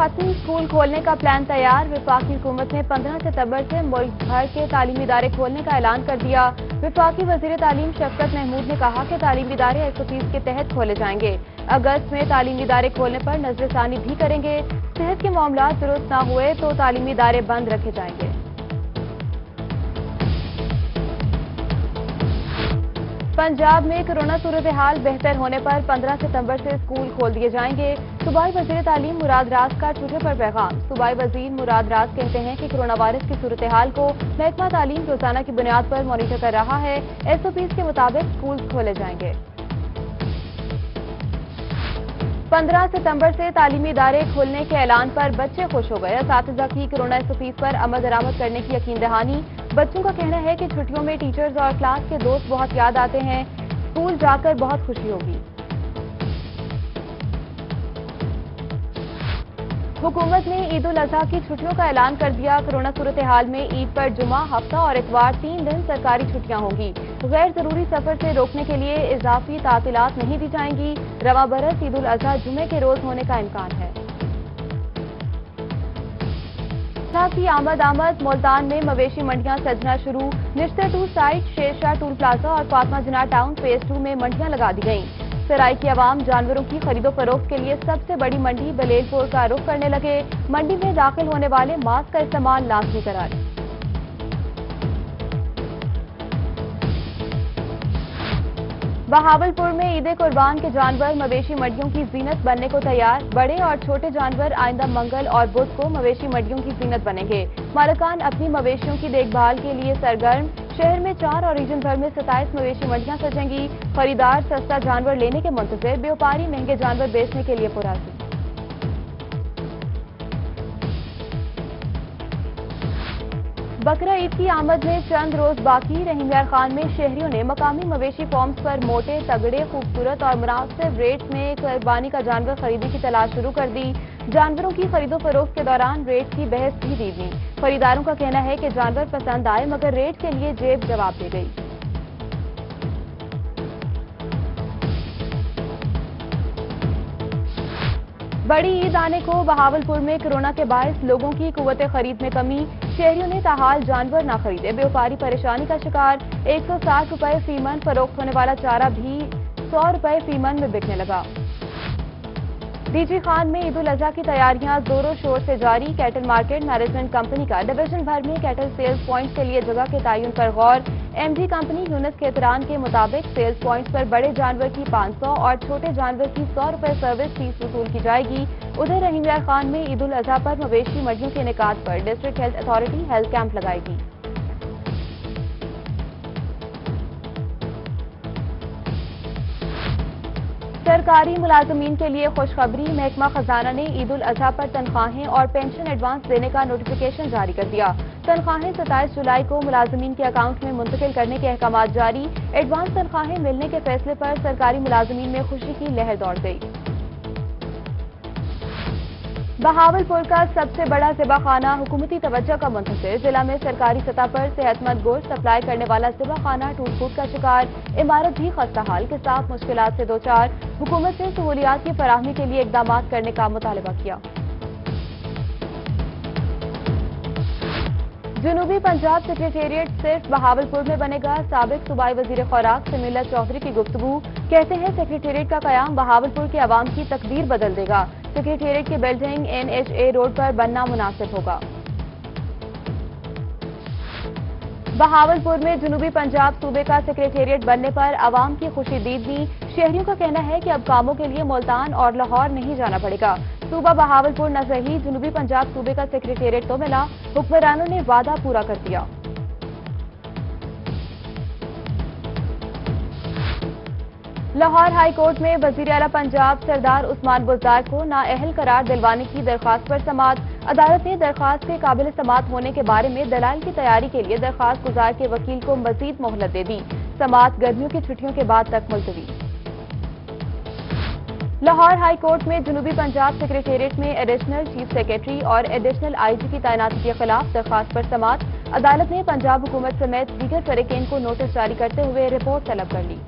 खत्म, स्कूल खोलने का प्लान तैयार। वफाकी हुकूमत ने 15 सितंबर से मुल्क भर के तालीमी इदारे खोलने का ऐलान कर दिया। वफाकी वजीर तालीम शफकत महमूद ने कहा कि तालीमी इदारे 130 के तहत खोले जाएंगे। अगस्त में तालीमी इदारे खोलने पर नजरसानी भी करेंगे। सेहत के मामला दुरुस्त न हुए तो तालीमी इदारे बंद रखे जाएंगे। पंजाब में कोरोना सूरत हाल बेहतर होने पर 15 सितंबर से स्कूल खोल दिए जाएंगे। सूबाई वजीर तालीम मुराद राज का ट्विटर पर पैगाम। सूबाई वजीर मुराद राज कहते हैं कि कोरोना वायरस की सूरत हाल को महकमा तालीम रोजाना की बुनियाद पर मॉनिटर कर रहा है। SOPs के मुताबिक स्कूल खोले जाएंगे। 15 सितंबर से तालीमी इदारे खोलने के ऐलान पर बच्चे खुश हो गए। असातिज़ा की कोरोना SOPs पर अमल दरामद करने की यकीन दहानी। बच्चों का कहना है कि छुट्टियों में टीचर्स और क्लास के दोस्त बहुत याद आते हैं। स्कूल जाकर बहुत खुशी होगी। हुकूमत ने ईद उल अजहा की छुट्टियों का ऐलान कर दिया। कोरोना सूरत हाल में ईद पर जुमा, हफ्ता और इतवार 3 दिन सरकारी छुट्टियां होंगी। गैर जरूरी सफर से रोकने के लिए इजाफी तातीलात नहीं दी जाएंगी। रवा बरस ईद उल अजहा जुमे के रोज होने का इम्कान है। की आमद मुल्तान में मवेशी मंडियां सजना शुरू। Nishtar 2 site, Shershah toll plaza और फातमा जिना टाउन फेज 2 में मंडियां लगा दी गईं। सराय की आवाम जानवरों की खरीदो फरोख्त के लिए सबसे बड़ी मंडी बलेलपुर का रुख करने लगे। मंडी में दाखिल होने वाले मास्क का इस्तेमाल लाजमी करार। बहावलपुर में ईद कुर्बान के जानवर मवेशी मंडियों की जीनत बनने को तैयार। बड़े और छोटे जानवर आइंदा मंगल और बुध को मवेशी मंडियों की जीनत बनेंगे। मालिकान अपनी मवेशियों की देखभाल के लिए सरगर्म। शहर में 4 और रीजन भर में 27 मवेशी मंडियां सजेंगी। खरीदार सस्ता जानवर लेने के मुंतजिर, व्यापारी महंगे जानवर बेचने के लिए पुराजी। बकरा ईद की आमद में चंद रोज बाकी। रहीम यार खान में शहरियों ने मकामी मवेशी फॉर्म्स पर मोटे, तगड़े, खूबसूरत और मुनासिब रेट्स में कुर्बानी का जानवर खरीदने की तलाश शुरू कर दी। जानवरों की खरीदो फरोख्त के दौरान रेट की बहस भी दीदी। खरीदारों का कहना है कि जानवर पसंद आए मगर रेट के लिए जेब जवाब दे गई। बड़ी ईद आने को बहावलपुर में कोरोना के बायस लोगों की कुव्वत खरीद में कमी। शहरियों ने ताहाल जानवर न खरीदे। व्यापारी परेशानी का शिकार। 160 रुपए फी मन फरोख्त होने वाला चारा भी 100 रुपए फी मन में बिकने लगा। डीजी खान में ईद उल अजहा की तैयारियां जोरों शोर से जारी। कैटल मार्केट मैनेजमेंट कंपनी का डिवीजन भर में कैटल सेल्स पॉइंट के लिए जगह के तयन पर गौर। MD कंपनी यूनुस खेतरान के मुताबिक सेल्स पॉइंट्स पर बड़े जानवर की 500 और छोटे जानवर की 100 रुपए सर्विस फीस वसूल की जाएगी। उधर रहीम यार खान में ईद उल अजहा पर मवेशी मंडियों के इनेकाद पर district health authority health camp लगाएगी। सरकारी मुलाजमीन के लिए खुशखबरी। महकमा खजाना ने ईद उल अजहा पर तनख्वाहें और पेंशन एडवांस देने का नोटिफिकेशन जारी कर दिया। तनख्वाहें 27 जुलाई को मुलाजमीन के अकाउंट में मुंतकिल करने के अहकाम जारी। एडवांस तनख्वाहें मिलने के फैसले पर सरकारी मुलाजमीन में खुशी की लहर दौड़ गई। बहावलपुर का सबसे बड़ा ज़िबाखाना हुकूमती तवज्जो का मुंतज़िर। जिला में सरकारी सतह पर सेहतमंद गोश्त सप्लाई करने वाला ज़िबाखाना टूट फूट का शिकार। इमारत भी खस्ता हाल के साथ मुश्किलात से दो चार। हुकूमत से सहूलियात की फराहमी के लिए इकदाम करने का मुतालबा किया। जनूबी पंजाब सेक्रेटेरिएट सिर्फ बहावलपुर में बनेगा। साबिक सूबाई वजीर खुराक समीला चौधरी की गुफ्तगू। कहते हैं सेक्रेटेरिएट का कयाम बहावलपुर के अवाम की तकदीर बदल देगा। सेक्रेटेरिएट की बिल्डिंग NHA रोड पर बनना मुनासिब होगा। बहावलपुर में जनूबी पंजाब सूबे का सेक्रेटेरिएट बनने पर अवाम की खुशी दीदनी। शहरियों का कहना है कि अब कामों के लिए मुल्तान और लाहौर नहीं जाना पड़ेगा। सूबा बहावलपुर न सही, जनूबी पंजाब सूबे का सेक्रेटेरिएट तो मिला। हुक्मरानों ने वादा पूरा कर दिया। लाहौर हाई कोर्ट में वजीर आला पंजाब सरदार उस्मान बुज़दार को नाअहल करार दिलवाने की दरख्वास्त पर समाअत। अदालत ने दरख्वास्त के काबिल समाअत होने के बारे में दलाइल की तैयारी के लिए दरख्वास्त गुजार के वकील को मजीद मोहलत दे दी। समाअत गर्मियों की छुट्टियों के बाद तक मुलतवी। लाहौर हाई कोर्ट में जनूबी पंजाब सेक्रेटेरिएट में एडिशनल चीफ सेक्रेटरी और एडिशनल IG की तैनाती के खिलाफ दरख्वास्त पर समाअत। अदालत ने पंजाब हुकूमत समेत दीगर फरीकेन को नोटिस जारी करते हुए रिपोर्ट तलब कर ली।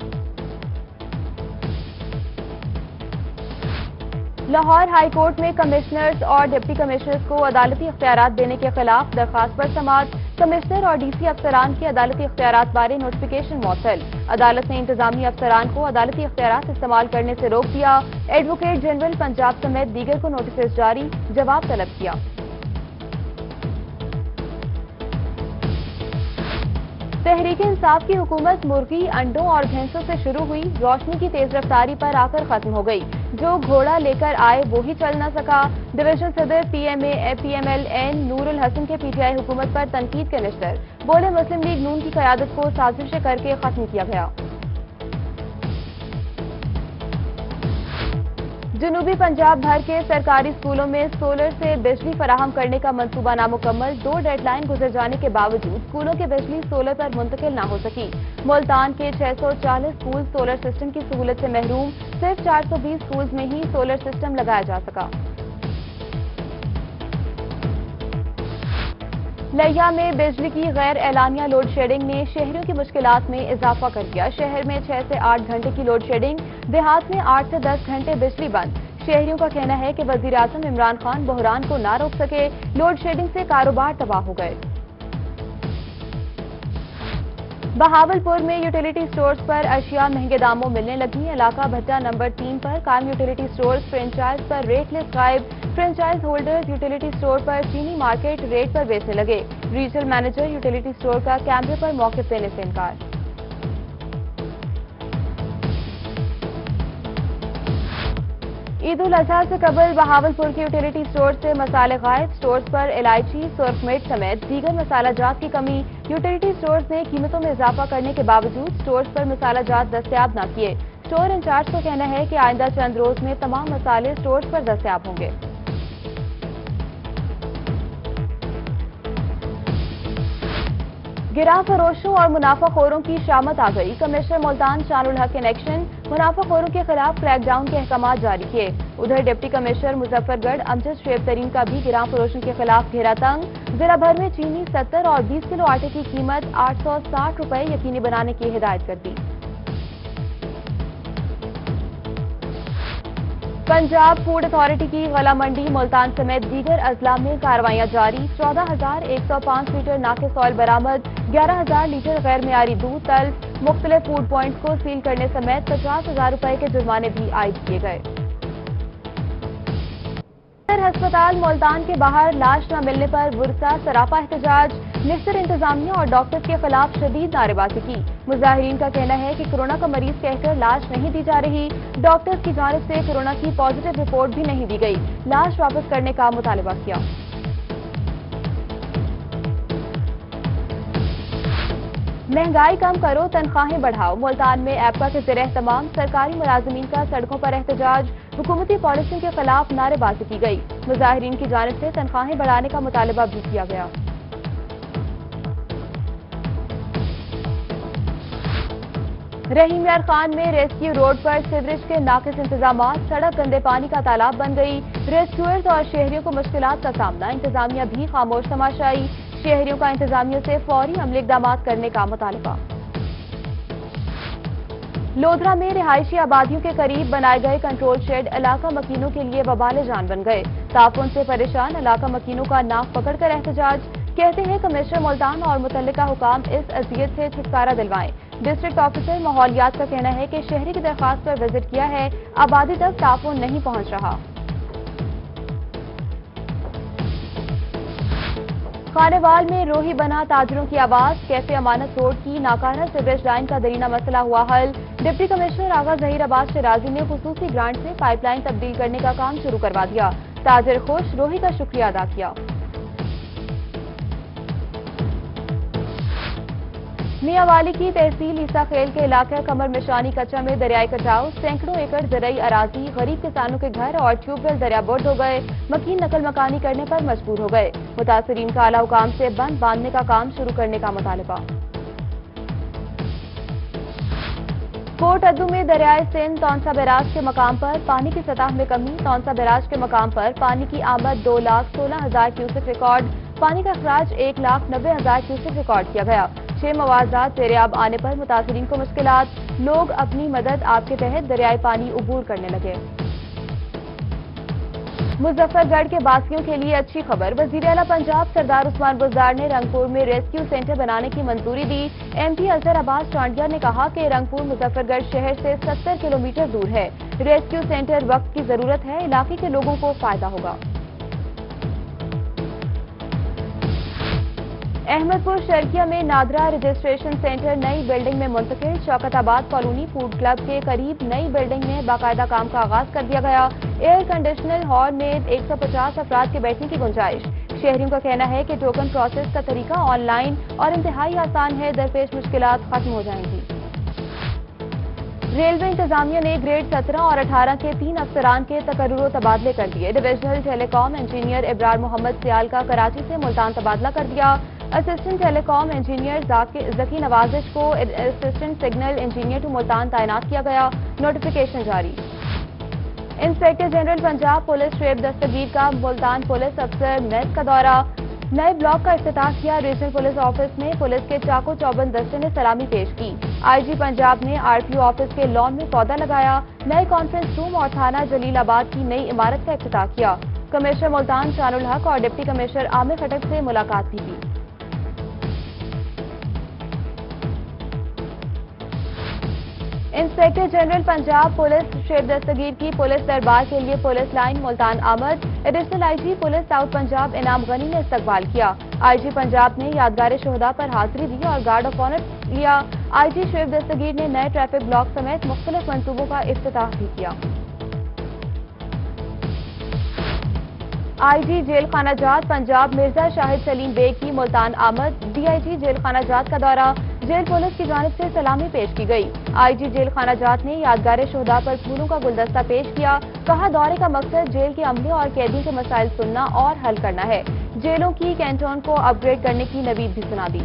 لاہور ہائی کورٹ میں کمشنرز اور ڈپٹی کمشنرز کو عدالتی اختیارات دینے کے خلاف درخواست پر سماعت، کمشنر اور ڈی سی افسران کی عدالتی اختیارات بارے نوٹیفیکیشن معطل، عدالت نے انتظامی افسران کو عدالتی اختیارات استعمال کرنے سے روک دیا، ایڈوکیٹ جنرل پنجاب سمیت دیگر کو نوٹسز جاری، جواب طلب کیا۔ تحریک انصاف کی حکومت مرغی، انڈوں اور بھینسوں سے شروع ہوئی، روشنی کی تیز رفتاری پر آ کر ختم ہو گئی، جو گھوڑا لے کر آئے وہی چل نہ سکا، ڈویژن صدر پی ایم ایل این نور الحسن کے پی ٹی آئی حکومت پر تنقید کے نشتر، بولے مسلم لیگ نون کی قیادت کو سازشیں کر کے ختم کیا گیا۔ جنوبی پنجاب بھر کے سرکاری اسکولوں میں سولر سے بجلی فراہم کرنے کا منصوبہ نامکمل، 2 ڈیڈ لائن گزر جانے کے باوجود اسکولوں کی بجلی سولر پر منتقل نہ ہو سکی، ملتان کے 640 اسکول سولر سسٹم کی سہولت سے محروم، صرف 420 اسکولز میں ہی سولر سسٹم لگایا جا سکا۔ لیا میں بجلی کی غیر اعلانیہ لوڈ شیڈنگ نے شہریوں کی مشکلات میں اضافہ کر دیا، شہر میں 6 سے 8 گھنٹے کی لوڈ شیڈنگ، دیہات میں 8 سے 10 گھنٹے بجلی بند، شہریوں کا کہنا ہے کہ وزیر اعظم عمران خان بحران کو نہ روک سکے، لوڈ شیڈنگ سے کاروبار تباہ ہو گئے۔ بہاولپور میں یوٹیلیٹی سٹورز پر اشیاء مہنگے داموں ملنے لگیں، علاقہ بھٹہ نمبر 3 پر قائم یوٹیلیٹی سٹورز فرنچائز پر ریٹ لسٹ غائب، فرنچائز ہولڈرز یوٹیلیٹی سٹور پر چینی مارکیٹ ریٹ پر بیچنے لگے، ریجنل مینیجر یوٹیلیٹی سٹور کا کیمرے پر موقف دینے سے انکار۔ عید الاضحیٰ سے قبل بہاولپور کی یوٹیلیٹی سٹور سے مسالے غائب، سٹورز پر الائچی، سرخ مرچ سمیت دیگر مسالہ جات کی کمی، یوٹیلیٹی سٹورز نے قیمتوں میں اضافہ کرنے کے باوجود سٹورز پر مسالہ جات دستیاب نہ کیے، سٹور انچارج کا کہنا ہے کہ آئندہ چند روز میں تمام مسالے سٹورز پر دستیاب ہوں گے۔ گراں فروشوں اور منافع خوروں کی شامت آ گئی، کمشنر ملتان شان الحق ان ایکشن، منافع خوروں کے خلاف کریک ڈاؤن کے احکامات جاری کیے، ادھر ڈپٹی کمشنر مظفر گڑھ امجد شعیب ترین کا بھی گراں فروشوں کے خلاف گھیرا تنگ، ضلع بھر میں چینی 70 اور 20 کلو آٹے کی قیمت 860 روپے یقینی بنانے کی ہدایت کر دی۔ پنجاب فوڈ اتھارٹی کی غلہ منڈی ملتان سمیت دیگر اضلاع میں کارروائیاں جاری، 14,105 لیٹر ناقص آئل برآمد، 11,000 لیٹر غیر معیاری دودھ تلف، مختلف فوڈ پوائنٹس کو سیل کرنے سمیت 50,000 روپے کے جرمانے بھی عائد کیے گئے۔ ہسپتال ملتان کے باہر لاش نہ ملنے پر ورثاء سراپا احتجاج، نصر انتظامیہ اور ڈاکٹرز کے خلاف شدید نعرے بازی کی، مظاہرین کا کہنا ہے کہ کورونا کا مریض کہہ کر لاش نہیں دی جا رہی، ڈاکٹرز کی جانب سے کورونا کی پازیٹیو رپورٹ بھی نہیں دی گئی، لاش واپس کرنے کا مطالبہ کیا۔ مہنگائی کم کرو، تنخواہیں بڑھاؤ، ملتان میں ایپکا کے زیر اہتمام سرکاری ملازمین کا سڑکوں پر احتجاج، حکومتی پالیسیوں کے خلاف نعرے بازی کی گئی، مظاہرین کی جانب سے تنخواہیں بڑھانے کا مطالبہ بھی کیا گیا۔ رحیم یار خان میں ریسکیو روڈ پر سیوریج کے ناقص انتظامات، سڑک گندے پانی کا تالاب بن گئی، ریسکیورز اور شہریوں کو مشکلات کا سامنا، انتظامیہ بھی خاموش تماشائی، شہریوں کا انتظامیہ سے فوری عملی اقدامات کرنے کا مطالبہ۔ لودھرا میں رہائشی آبادیوں کے قریب بنائے گئے کنٹرول شیڈ علاقہ مکینوں کے لیے وبال جان بن گئے، تعفن سے پریشان علاقہ مکینوں کا ناک پکڑ کر احتجاج، کہتے ہیں کمشنر ملتان اور متعلقہ حکام اس اذیت سے چھٹکارا دلوائیں، ڈسٹرکٹ آفیسر ماحولیات کا کہنا ہے کہ شہری کی درخواست پر وزٹ کیا ہے، آبادی تک تعفن نہیں پہنچ رہا۔ خانیوال میں روہی بنا تاجروں کی آواز، کیفے امانت روڈ کی ناکارہ سیوریج لائن کا درینہ مسئلہ ہوا حل، ڈپٹی کمشنر آغا ظہیر عباس شرازی نے خصوصی گرانٹ سے پائپ لائن تبدیل کرنے کا کام شروع کروا دیا، تاجر خوش، روہی کا شکریہ ادا کیا۔ میاں والی کی تحصیل عیسیٰ خیل کے علاقہ کمر مشانی کچا میں دریائے کٹاؤ، سینکڑوں ایکڑ زرعی اراضی، غریب کسانوں کے گھر اور ٹیوب ویل دریا برد ہو گئے، مکین نقل مکانی کرنے پر مجبور ہو گئے، متاثرین کا اعلیٰ حکام سے بند باندھنے کا کام شروع کرنے کا مطالبہ۔ کوٹ ادو میں دریائے سندھ تونسا بیراج کے مقام پر پانی کی سطح میں کمی، تونسا بیراج کے مقام پر پانی کی آمد 2,16,000 کیوسک ریکارڈ، پانی کا اخراج 1,90,000 کیوسک ریکارڈ کیا گیا، 6 موازات زیر آب آنے پر متاثرین کو مشکلات، لوگ اپنی مدد آپ کے تحت دریائے پانی عبور کرنے لگے۔ मुजफ्फरगढ़ के बासियों के लिए अच्छी खबर। वजीर आला पंजाब सरदार उस्मान बुज़दार ने रंगपुर में रेस्क्यू सेंटर बनाने की मंजूरी दी। MP अजहर अब्बास चांडिया ने कहा कि रंगपुर मुजफ्फरगढ़ शहर से 70 किलोमीटर दूर है। रेस्क्यू सेंटर वक्त की जरूरत है, इलाके के लोगों को फायदा होगा। अहमदपुर शर्किया में नादरा रजिस्ट्रेशन सेंटर नई बिल्डिंग में मुंतकिल। शौकताबाद कॉलोनी फूड क्लब के करीब नई बिल्डिंग में बाकायदा काम का आगाज कर दिया गया। एयर कंडीशनर हॉल में 150 अफराद के बैठने की गुंजाइश। शहरियों का कहना है कि टोकन प्रोसेस का तरीका ऑनलाइन और इंतहाई आसान है, दरपेश मुश्किलात खत्म हो जाएंगी। रेलवे इंतजामिया ने ग्रेड 17 और 18 के 3 अफसरान के तकर्रुर तबादले कर दिए। Divisional telecom engineer Ibrar Mohammad Sial का कराची से मुल्तान तबादला कर दिया। Assistant telecom engineer Zaki Nawazish को assistant signal engineer to Multan तैनात किया गया। नोटिफिकेशन जारी। Inspector general Punjab police Shoaib Dastgir का मुल्तान पुलिस अफसर मेस का दौरा। नए ब्लॉक का इफ्तिताह किया। रीजनल पुलिस ऑफिस में पुलिस के चाको चौबंद दस्ते ने सलामी पेश की। IG पंजाब ने RPO ऑफिस के लॉन में पौधा लगाया। नए कॉन्फ्रेंस रूम और थाना जलीलाबाद की नई इमारत का इफ्तिताह किया। कमिश्नर मुल्तान शानुल हक और डिप्टी कमिश्नर आमिर खटक से मुलाकात भी की। Inspector general Punjab police Shoaib Dastgir की पुलिस दरबार के लिए पुलिस लाइन मुल्तान आमद। Additional IG police south Punjab Inam Ghani ने इस्तकबाल किया। IG पंजाब ने यादगार शोहदा पर हाजिरी दी और गार्ड ऑफ ऑनर लिया। IG शुएब दस्तगीर ने नए ट्रैफिक ब्लॉक समेत मुख्तलिफ मंसूबों का इफ्तिताह भी किया। IG जेल खाना जात पंजाब मिर्जा शाहिद सलीम बेग की मुल्तान आमद। DIG जेल खाना जात का दौरा। जेल पुलिस की जानिब से सलामी पेश की गई। IG जेल खाना जात ने यादगार शोहदा पर फूलों का गुलदस्ता पेश किया। कहा, दौरे का मकसद जेल के अमले और कैदियों के मसाइल सुनना और हल करना है। जेलों की कैंटोन को अपग्रेड करने की नवीद भी सुना दी।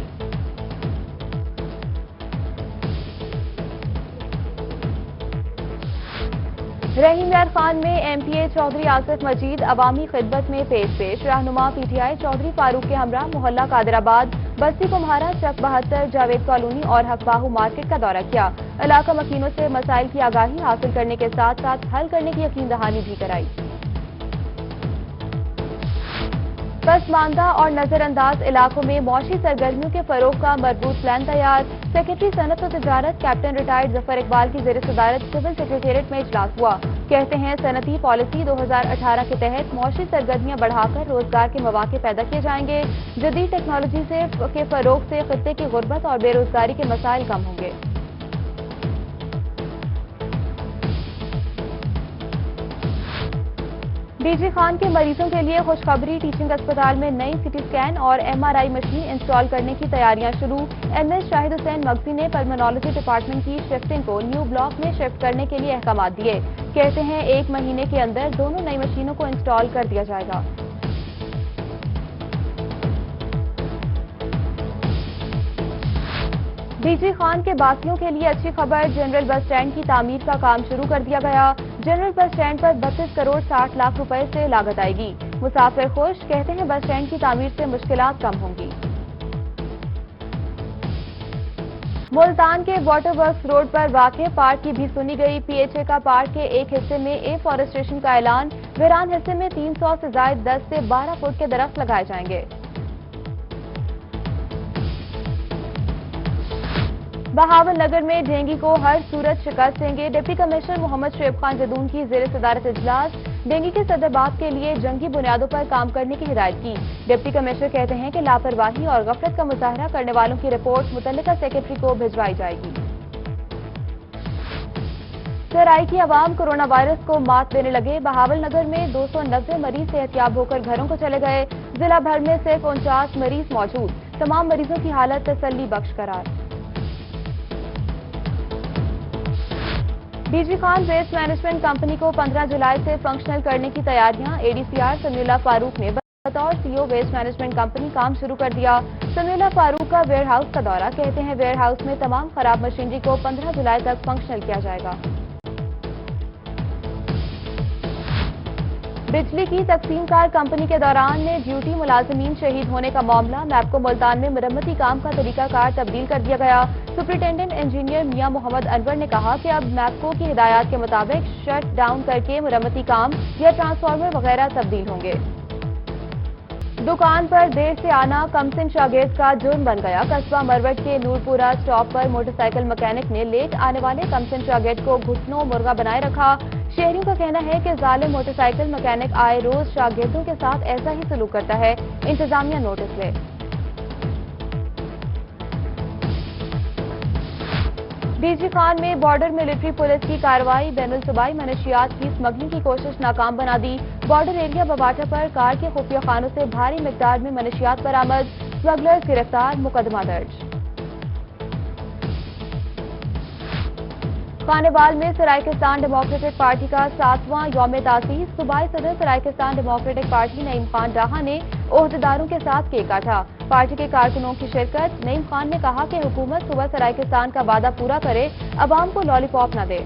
रहीम यार खान में MPA चौधरी आसिफ मजीद अवामी खिदमत में पेश। रहनुमा PTI चौधरी फारूक के हमरा मोहल्ला कादिराबाद, बस्ती कुम्हारा, चक 72, जावेद कॉलोनी और हकबाहू मार्केट का दौरा किया। इलाका मकीनों से मसाइल की आगाही हासिल करने के साथ साथ हल करने की यकीन दहानी भी कराई। पसमानदा और नजरअंदाज इलाकों में मौशी सरगर्मियों के फरोग का मजबूत प्लान तैयार। सेक्रेटरी सनत और तिजारत कैप्टन रिटायर्ड जफर इकबाल की जेर सदारत सिविल सेक्रेटेरिएट में इजलास हुआ। कहते हैं, सनती पॉलिसी 2018 के तहत मौशी सरगर्मियां बढ़ाकर रोजगार के मौके पैदा किए जाएंगे। जदीद टेक्नोलॉजी के फरोग से खित्ते की गुर्बत और बेरोजगारी के मसाइल कम होंगे। DG खान के मरीजों के लिए खुशखबरी। टीचिंग अस्पताल में नई CT स्कैन और MRI मशीन इंस्टॉल करने की तैयारियां शुरू। MS शाहिद हुसैन मगजी ने पल्मोनोलॉजी डिपार्टमेंट की शिफ्टिंग को न्यू ब्लॉक में शिफ्ट करने के लिए अहकाम दिए। कहते हैं, 1 महीने के अंदर दोनों नई मशीनों को इंस्टॉल कर दिया जाएगा। DG खान के बासियों के लिए अच्छी खबर। जनरल बस स्टैंड की तामीर का काम शुरू कर दिया गया। जनरल बस स्टैंड पर 32 करोड़ 60 लाख रुपए से लागत आएगी। मुसाफिर खुश। कहते हैं, बस स्टैंड की तामीर से मुश्किलात कम होंगी। मुल्तान के वाटर वर्क्स रोड पर वाक़े पार्क की भी सुनी गई। PHA का पार्क के एक हिस्से में एफॉरेस्टेशन का ऐलान। वीरान हिस्से में 300 से ज्यादा 10 से 12 फुट के दरख्त लगाए जाएंगे। बहावल नगर में डेंगू को हर सूरत शिकस्त देंगे। डिप्टी कमिश्नर मोहम्मद शुएब खान जदून की जेर सदारत इजलास। डेंगू के सदरबाब के लिए जंगी बुनियादों पर काम करने की हिदायत की। डिप्टी कमिश्नर कहते हैं कि लापरवाही और गफलत का मुजाहरा करने वालों की रिपोर्ट मुतल्लिका सेक्रेटरी को भिजवाई जाएगी। सराय की आवाम कोरोना वायरस को मात देने लगे। बहावल नगर में 290 मरीज सेहतियाब होकर घरों को चले गए। जिला भर में सिर्फ 49 मरीज मौजूद। तमाम मरीजों की हालत तसल्ली बख्श करार। DG Khan waste management company को 15 जुलाई से फंक्शनल करने की तैयारियां। ADCR समीउल्लाह फारूक ने बतौर CEO वेस्ट मैनेजमेंट कंपनी काम शुरू कर दिया। समीउल्लाह फारूक का वेयर हाउस का दौरा। कहते हैं, वेयर हाउस में तमाम खराब मशीनरी को 15 जुलाई तक फंक्शनल किया जाएगा। بجلی کی تقسیم کار کمپنی کے دوران میں ڈیوٹی ملازمین شہید ہونے کا معاملہ میپکو ملتان میں مرمتی کام کا طریقہ کار تبدیل کر دیا گیا۔ سپرنٹینڈنٹ انجینئر میاں محمد انور نے کہا کہ اب میپکو کی ہدایات کے مطابق شٹ ڈاؤن کر کے مرمتی کام یا ٹرانسفارمر وغیرہ تبدیل ہوں گے۔ دکان پر دیر سے آنا کمسن شاگرد کا جرم بن گیا۔ قصبہ مروٹ کے نورپورہ اسٹاپ پر موٹر سائیکل مکینک نے لیٹ آنے والے کمسن شاگرد کو گھٹنوں مرغا بنائے رکھا۔ شہریوں کا کہنا ہے کہ ظالم موٹر سائیکل مکینک آئے روز شاگردوں کے ساتھ ایسا ہی سلوک کرتا ہے۔ انتظامیہ نوٹس لے۔ ڈی جی خان میں بارڈر ملٹری پولیس کی کارروائی، بین الصوبائی منشیات کی اسمگلنگ کی کوشش ناکام بنا دی۔ بارڈر ایریا بواٹا پر کار کے خفیہ خانوں سے بھاری مقدار میں منشیات برآمد، اسمگلرز گرفتار، مقدمہ درج۔ خانیوال میں سرائیکستان ڈیموکریٹک پارٹی کا 7واں یوم تاسیس، صوبائی صدر سرائیکستان ڈیموکریٹک پارٹی نعیم خان ڈاہا نے عہدیداروں کے ساتھ کیک کاٹا۔ پارٹی کے کارکنوں کی شرکت۔ نعیم خان نے کہا کہ حکومت صوبہ سرائیکستان کا وعدہ پورا کرے، عوام کو لالی پاپ نہ دے۔